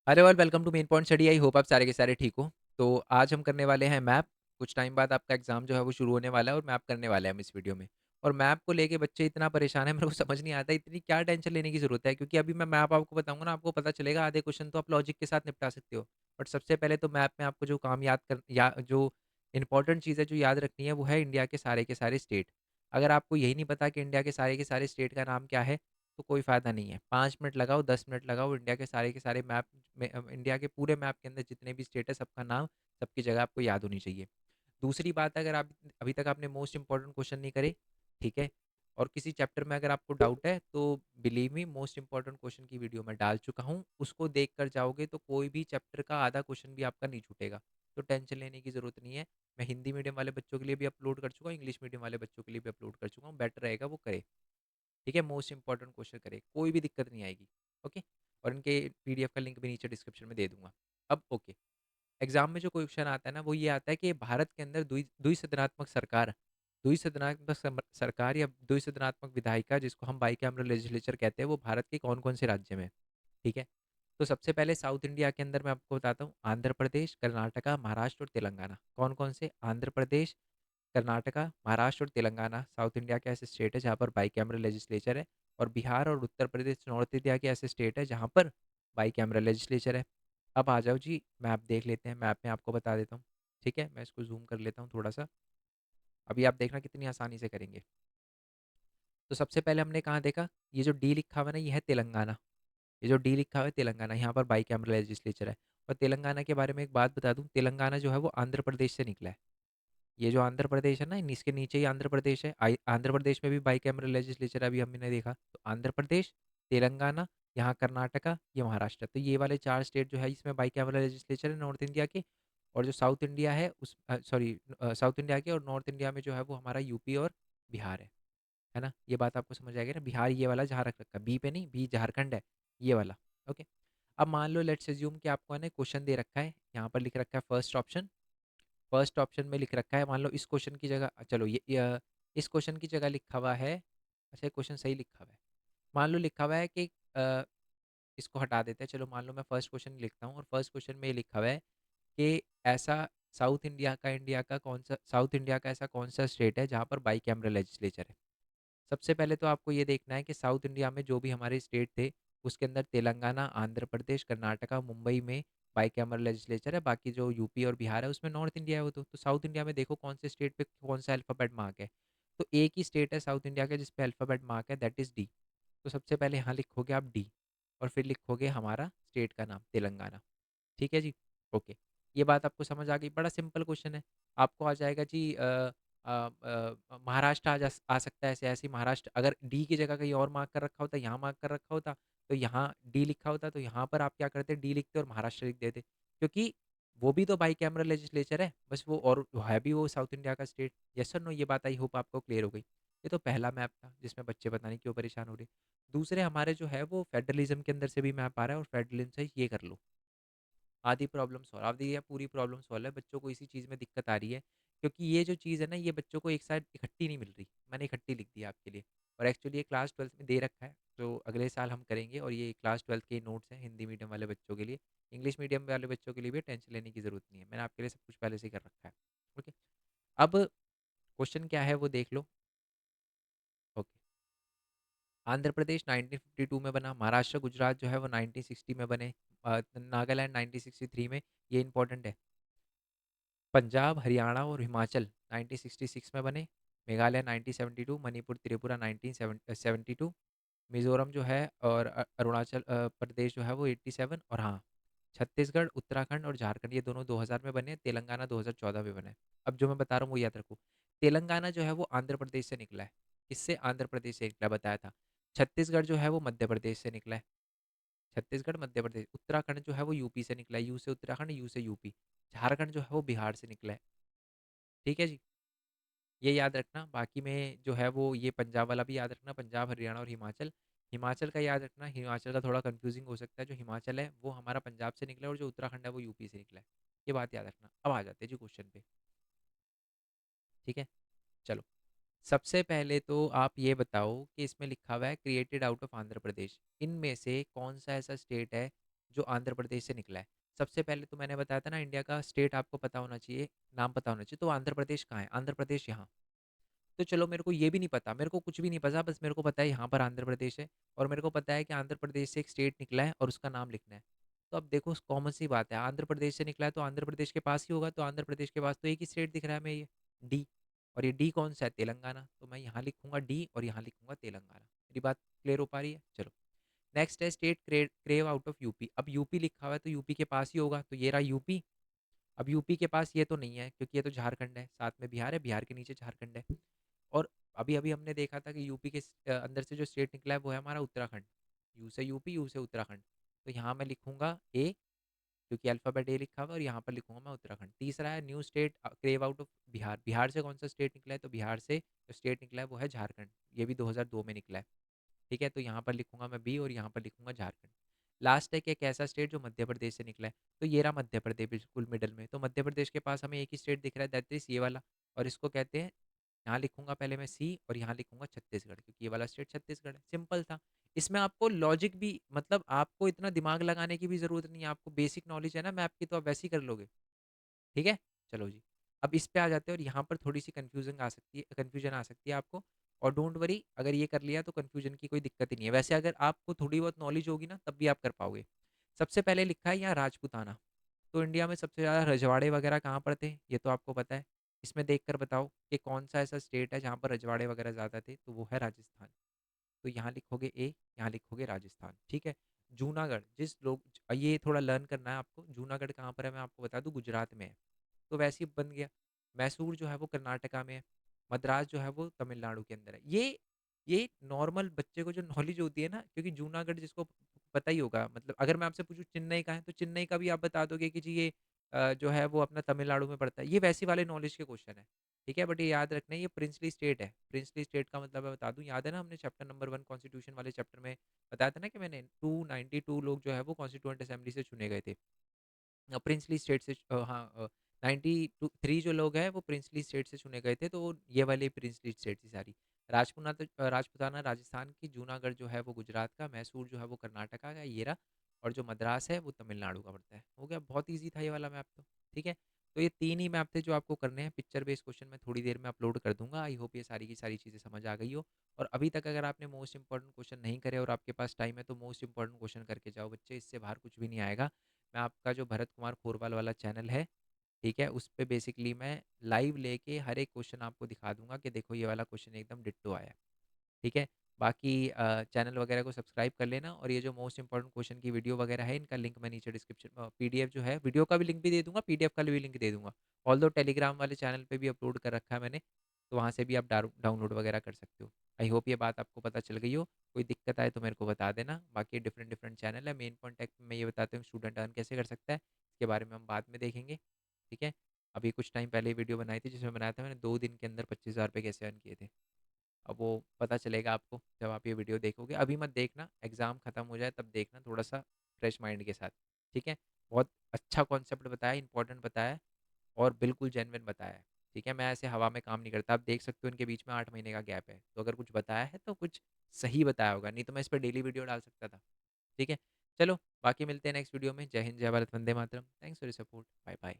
अरे well, welcome to Main Point Study. I hope आप सारे के सारे ठीक हो। तो आज हम करने वाले हैं मैप। कुछ टाइम बाद आपका एग्जाम जो है वो शुरू होने वाला है और मैप करने वाले हैं हम इस वीडियो में। और मैप को लेके बच्चे इतना परेशान है, मेरे को समझ नहीं आता इतनी क्या टेंशन लेने की जरूरत है, क्योंकि अभी मैं मैप आपको बताऊंगा ना, आपको पता चलेगा आधे क्वेश्चन तो आप लॉजिक के साथ निपटा सकते हो। बट सबसे पहले तो मैप में आपको जो काम याद कर या जो इंपॉर्टेंट चीज़ है जो याद रखनी है वो है इंडिया के सारे स्टेट। अगर आपको यही नहीं पता कि इंडिया के सारे स्टेट का नाम क्या है, तो कोई फ़ायदा नहीं है। 5 मिनट लगाओ, 10 मिनट लगाओ, इंडिया के सारे मैप में इंडिया के पूरे मैप के अंदर जितने भी स्टेट है सबका नाम, सबकी जगह आपको याद होनी चाहिए। दूसरी बात, अगर आप अभी तक आपने मोस्ट इंपॉर्टेंट क्वेश्चन नहीं करे, ठीक है, और किसी चैप्टर में अगर आपको डाउट है तो believe me, most important question की वीडियो मैं डाल चुका हूँ। उसको देख कर जाओगे तो कोई भी चैप्टर का आधा क्वेश्चन भी आपका नहीं छूटेगा। तो टेंशन लेने की ज़रूरत नहीं है। मैं हिंदी मीडियम वाले बच्चों के लिए भी अपलोड कर चुका हूँ, इंग्लिश मीडियम वाले बच्चों के लिए भी अपलोड कर चुका हूँ। बेटर रहेगा वो करे, ठीक है। मोस्ट इंपॉर्टेंट क्वेश्चन करे, कोई भी दिक्कत नहीं आएगी। ओके। और इनके पीडीएफ का लिंक भी नीचे डिस्क्रिप्शन में दे दूंगा। अब ओके, एग्जाम में जो क्वेश्चन आता है ना वो ये आता है कि भारत के अंदर द्विसदनात्मक सरकार, द्विसदनात्मक सरकार या द्विसदनात्मक विधायिका, जिसको हम बाई कैमरल लेजिस्लेचर कहते हैं, वो भारत के कौन कौन से राज्य में है, ठीक है। तो सबसे पहले साउथ इंडिया के अंदर मैं आपको बताता हूँ, आंध्र प्रदेश, कर्नाटका, महाराष्ट्र और तेलंगाना। कौन कौन से? आंध्र प्रदेश, कर्नाटका, महाराष्ट्र और तेलंगाना साउथ इंडिया के ऐसे स्टेट है जहाँ पर बाई कैमरल लेजिस्लेचर है। और बिहार और उत्तर प्रदेश नॉर्थ इंडिया के ऐसे स्टेट है जहाँ पर बाई कैमरल लेजिस्लेचर है। अब आ जाओ जी, मैप देख लेते हैं। मैप में आपको बता देता हूँ, ठीक है। मैं इसको जूम कर लेता हूँ थोड़ा सा, अभी आप देखना कितनी आसानी से करेंगे। तो सबसे पहले हमने कहाँ देखा, ये जो डी लिखा हुआ है ना, ये है तेलंगाना। ये जो डी लिखा हुआ है तेलंगाना, यहाँ पर बाई कैमरल लेजिस्लेचर है। और तेलंगाना के बारे में एक बात बता दूँ, तेलंगाना जो है वो आंध्र प्रदेश से निकला है। ये जो आंध्र प्रदेश है ना, इसके नीचे ही आंध्र प्रदेश है। आंध्र प्रदेश में भी बाई कैमरल लेजिस्लेचर अभी हमने देखा। तो आंध्र प्रदेश, तेलंगाना, यहाँ कर्नाटका, ये महाराष्ट्र। तो ये वाले चार स्टेट जो है इसमें बाई कैमरल लेजिस्लेचर है नॉर्थ इंडिया के। और जो साउथ इंडिया है उस सॉरी साउथ इंडिया के और नॉर्थ इंडिया में जो है वो हमारा यूपी और बिहार है ना। ये बात आपको समझ आएगी ना, बिहार ये वाला जहाँ रख रखा है, बी पे नहीं, बी झारखंड है, ये वाला। ओके। अब मान लो, लेट्स अज्यूम कि आपको है ना क्वेश्चन दे रखा है, यहाँ पर लिख रखा है फर्स्ट ऑप्शन। फर्स्ट ऑप्शन में लिख रखा है, मान लो इस क्वेश्चन की जगह, चलो इस क्वेश्चन की जगह लिखा हुआ है। अच्छा, क्वेश्चन सही लिखा हुआ है। मान लो लिखा हुआ है कि इसको हटा देते हैं। चलो मान लो मैं फर्स्ट क्वेश्चन लिखता हूँ, और फर्स्ट क्वेश्चन में ये लिखा हुआ है कि ऐसा साउथ इंडिया का ऐसा कौन सा स्टेट है जहाँ पर बाई कैमरल लेजिस्लेचर है। सबसे पहले तो आपको ये देखना है कि साउथ इंडिया में जो भी हमारे स्टेट थे, उसके अंदर तेलंगाना, आंध्र प्रदेश, कर्नाटका, मुंबई में बाई कैमरल लेजिस्लेचर है। बाकी जो यूपी और बिहार है उसमें नॉर्थ इंडिया है वो। तो साउथ इंडिया में देखो कौन से स्टेट पे कौन सा अल्फ़ाबेट मार्क है। तो एक ही स्टेट है साउथ इंडिया का जिस पे अल्फ़ाबेट मार्क है, दैट इज़ डी। तो सबसे पहले यहाँ लिखोगे आप डी, और फिर लिखोगे हमारा स्टेट का नाम तेलंगाना, ठीक है जी। ओके, ये बात आपको समझ आ गई। बड़ा सिंपल क्वेश्चन है। आपको आ जाएगा जी महाराष्ट्र आ सकता है ऐसे ऐसे ही। महाराष्ट्र अगर डी की जगह कहीं और मार्क कर रखा होता, यहाँ मार्क कर रखा होता, तो यहाँ डी लिखा होता, तो यहाँ पर आप क्या करते, डी लिखते और महाराष्ट्र लिख देते, क्योंकि वो भी तो बाई कैमरल लेजिस्लेचर है बस वो, और है भी वो साउथ इंडिया का स्टेट। यस और नो, ये बात आई होप आपको क्लियर हो गई। ये तो पहला मैप था जिसमें बच्चे पता नहीं क्यों परेशान हो रहे। दूसरे हमारे जो है वो फेडरलिज्म के अंदर से भी मैप आ रहा है, और फेडरलिज्म से ये कर लो, आधी प्रॉब्लम सॉल्व। आप देखिए पूरी प्रॉब्लम सॉल्व है। बच्चों को इसी चीज़ में दिक्कत आ रही है, क्योंकि ये जो चीज़ है ना, ये बच्चों को एक साथ इकट्ठी नहीं मिल रही। मैंने इकट्ठी लिख दी आपके लिए। और एक्चुअली ये क्लास ट्वेल्थ में दे रखा है, तो अगले साल हम करेंगे। और ये क्लास ट्वेल्थ के नोट्स हैं हिंदी मीडियम वाले बच्चों के लिए। इंग्लिश मीडियम वाले बच्चों के लिए भी टेंशन लेने की ज़रूरत नहीं है, मैंने आपके लिए सब कुछ पहले से ही कर रखा है। ओके। अब क्वेश्चन क्या है वो देख लो। ओके। आंध्र प्रदेश 1952 में बना, महाराष्ट्र गुजरात जो है वो 1960 में बने, नागालैंड 1963 में, ये इंपॉर्टेंट है। पंजाब, हरियाणा और हिमाचल 1966 में बने, मेघालय 1972, मणिपुर त्रिपुरा 1972, मिजोरम जो है और अरुणाचल प्रदेश जो है वो 87, और हाँ, छत्तीसगढ़, उत्तराखंड और झारखंड ये दोनों 2000 में बने, तेलंगाना 2014 में बने। अब जो मैं बता रहा हूँ वो याद रखो। तेलंगाना जो है वो आंध्र प्रदेश से निकला है। किससे? आंध्र प्रदेश से निकला, बताया था। छत्तीसगढ़ जो है वो मध्य प्रदेश से निकला है, छत्तीसगढ़ मध्य प्रदेश। उत्तराखंड जो है वो यूपी से निकला है, यू से उत्तराखंड, यू से यूपी। झारखंड जो है वो बिहार से निकला है, ठीक है जी। ये याद रखना। बाकी में जो है वो ये पंजाब वाला भी याद रखना, पंजाब, हरियाणा और हिमाचल। हिमाचल का याद रखना, हिमाचल का थोड़ा कंफ्यूजिंग हो सकता है। जो हिमाचल है वो हमारा पंजाब से निकला है, और जो उत्तराखंड है वो यूपी से निकला है। ये बात याद रखना। अब आ जाते हैं जी क्वेश्चन पे, ठीक है। चलो, सबसे पहले तो आप ये बताओ कि इसमें लिखा हुआ है created out of Andhra Pradesh, इनमें से कौन सा ऐसा स्टेट है जो आंध्र प्रदेश से निकला है। सबसे पहले तो मैंने बताया था ना, इंडिया का स्टेट आपको पता होना चाहिए, नाम पता होना चाहिए। तो आंध्र प्रदेश कहाँ है? आंध्र प्रदेश यहाँ। तो चलो मेरे को ये भी नहीं पता, मेरे को कुछ भी नहीं पता, बस मेरे को पता है यहाँ पर आंध्र प्रदेश है, और मेरे को पता है कि आंध्र प्रदेश से एक स्टेट निकला है और उसका नाम लिखना है। तो अब देखो कॉमन सी बात है, आंध्र प्रदेश से निकला है तो आंध्र प्रदेश के पास ही होगा, तो आंध्र प्रदेश के पास तो एक ही स्टेट दिख रहा है हमें, ये डी। और ये डी कौन सा है? तेलंगाना। तो मैं यहाँ लिखूंगा डी और यहाँ लिखूंगा तेलंगाना। मेरी बात क्लियर हो पा रही है? चलो। नेक्स्ट है state crave out of UP. अब यूपी लिखा हुआ है तो यूपी के पास ही होगा, तो ये रहा यूपी। अब यूपी के पास ये तो नहीं है, क्योंकि ये तो झारखंड है, साथ में बिहार है, बिहार के नीचे झारखंड है। और अभी अभी हमने देखा था कि यूपी के अंदर से जो स्टेट निकला है वो है हमारा उत्तराखंड। यू से यूपी, यू से उत्तराखंड। तो यहाँ मैं लिखूंगा ए, क्योंकि अल्फ़ाबेट ए लिखा हुआ है, और यहाँ पर लिखूंगा मैं उत्तराखंड। तीसरा है new state crave out of Bihar. Bihar से कौन सा स्टेट निकला है? तो बिहार से जो स्टेट निकला है वो है झारखंड। ये भी 2002 में निकला है। ठीक है, तो यहाँ पर लिखूंगा मैं बी और यहाँ पर लिखूंगा झारखंड। लास्ट है कि एक ऐसा स्टेट जो मध्य प्रदेश से निकला है। तो ये रहा मध्य प्रदेश, बिल्कुल मिडल में। तो मध्य प्रदेश के पास हमें एक ही स्टेट दिख रहा है, दैट इज ये वाला। और इसको कहते हैं, यहाँ लिखूंगा पहले मैं सी और यहाँ लिखूंगा छत्तीसगढ़, क्योंकि ये वाला स्टेट छत्तीसगढ़ है। सिंपल था। इसमें आपको लॉजिक भी, मतलब आपको इतना दिमाग लगाने की भी जरूरत नहीं है, आपको बेसिक नॉलेज है ना मैप की, तो आप वैसे ही कर लोगे। ठीक है। चलो जी। अब इस पे आ जाते हैं, और यहाँ पर थोड़ी सी कन्फ्यूजन आ सकती है आपको। और डोंट वरी, अगर ये कर लिया तो कन्फ्यूजन की कोई दिक्कत ही नहीं है। वैसे अगर आपको थोड़ी बहुत नॉलेज होगी ना, तब भी आप कर पाओगे। सबसे पहले लिखा है यहाँ राजपूताना। तो इंडिया में सबसे ज़्यादा रजवाड़े वगैरह कहाँ पर थे, ये तो आपको पता है। इसमें देखकर बताओ कि कौन सा ऐसा स्टेट है जहाँ पर रजवाड़े वगैरह ज़्यादा थे, तो वो है राजस्थान। तो यहाँ लिखोगे ए, यहाँ लिखोगे राजस्थान। ठीक है। जूनागढ़, जिस लोग, ये थोड़ा लर्न करना है आपको, जूनागढ़ कहाँ पर है मैं आपको बता दूँ, गुजरात में है। तो वैसे ही बन गया। मैसूर जो है वो कर्नाटका में है। मद्रास जो है वो तमिलनाडु के अंदर है। ये नॉर्मल बच्चे को जो नॉलेज होती है ना, क्योंकि जूनागढ़ जिसको पता ही होगा, मतलब अगर मैं आपसे पूछूं चेन्नई का है, तो चेन्नई का भी आप बता दोगे कि जी ये जो है वो अपना तमिलनाडु में पड़ता है। ये वैसे वाले नॉलेज के क्वेश्चन है। ठीक है, बट ये याद रखना है, ये प्रिंसली स्टेट है। प्रिंसली स्टेट का मतलब मैं बता दूं, याद है ना, हमने चैप्टर नंबर 1 कॉन्स्टिट्यूशन वाले चैप्टर में बताया था ना कि मैंने 292 लोग जो है वो कॉन्स्टिट्यूंट असेंबली से चुने गए थे। प्रिंसली स्टेट से, हाँ, 93 जो लोग हैं वो प्रिंसली स्टेट से चुने गए थे, तो ये वाली प्रिंसली स्टेट थी सारी। राजपूताना राजस्थान की, जूनागढ़ जो है वो गुजरात का, मैसूर जो है वो कर्नाटका का, ये रहा। और जो मद्रास है वो तमिलनाडु का पड़ता है। हो गया, बहुत ईजी था ये वाला मैप तो। ठीक है। तो ये 3 ही मैप थे जो आपको करने हैं। पिक्चर बेस्ड क्वेश्चन मैं थोड़ी देर में अपलोड कर दूंगा। आई होप ये सारी की सारी चीज़ें समझ आ गई हो। और अभी तक अगर आपने मोस्ट इंपॉर्टेंट क्वेश्चन नहीं करे और आपके पास टाइम है, तो मोस्ट इंपॉर्टेंट क्वेश्चन करके जाओ बच्चे, इससे बाहर कुछ भी नहीं आएगा। मैं आपका जो भरत कुमार खोरवाल वाला चैनल है, ठीक है, उस पे बेसिकली मैं लाइव लेके हर एक क्वेश्चन आपको दिखा दूंगा कि देखो ये वाला क्वेश्चन एकदम डिट्टो आया है। ठीक है। बाकी चैनल वगैरह को सब्सक्राइब कर लेना, और ये जो मोस्ट इंपॉर्टेंट क्वेश्चन की वीडियो वगैरह है, इनका लिंक मैं नीचे डिस्क्रिप्शन, पीडीएफ जो है वीडियो का भी लिंक भी दे दूंगा, पीडीएफ का भी लिंक दे दूंगा। ऑल दो टेलीग्राम वाले चैनल पे भी अपलोड कर रखा है मैंने, तो वहाँ से भी आप डाउनलोड वगैरह कर सकते हो। आई होप ये बात आपको पता चल गई हो। कोई दिक्कत आए तो मेरे को बता देना। बाकी डिफरेंट डिफरेंट चैनल है। मेन पॉइंट में ये बताते हूँ स्टूडेंट अर्न कैसे कर सकता है, इसके बारे में हम बाद में देखेंगे। ठीक है। अभी कुछ टाइम पहले वीडियो बनाई थी, जिसमें बनाया था मैंने 2 दिन के अंदर 25,000 रुपये कैसे अर्न किए थे। अब वो पता चलेगा आपको जब आप ये वीडियो देखोगे। अभी मत देखना, एग्ज़ाम ख़त्म हो जाए तब देखना, थोड़ा सा फ्रेश माइंड के साथ। ठीक है। बहुत अच्छा कॉन्सेप्ट बताया, इंपॉर्टेंट बताया है, और बिल्कुल जेन्युइन बताया है। ठीक है, मैं ऐसे हवा में काम नहीं करता। आप देख सकते हो इनके बीच में 8 महीने का गैप है, तो अगर कुछ बताया है तो कुछ सही बताया होगा, नहीं तो मैं इस पर डेली वीडियो डाल सकता था। ठीक है। चलो, बाकी मिलते हैं नेक्स्ट वीडियो में। जय हिंद, जय Bharat, Vande Mataram. Thanks for your support. Bye bye.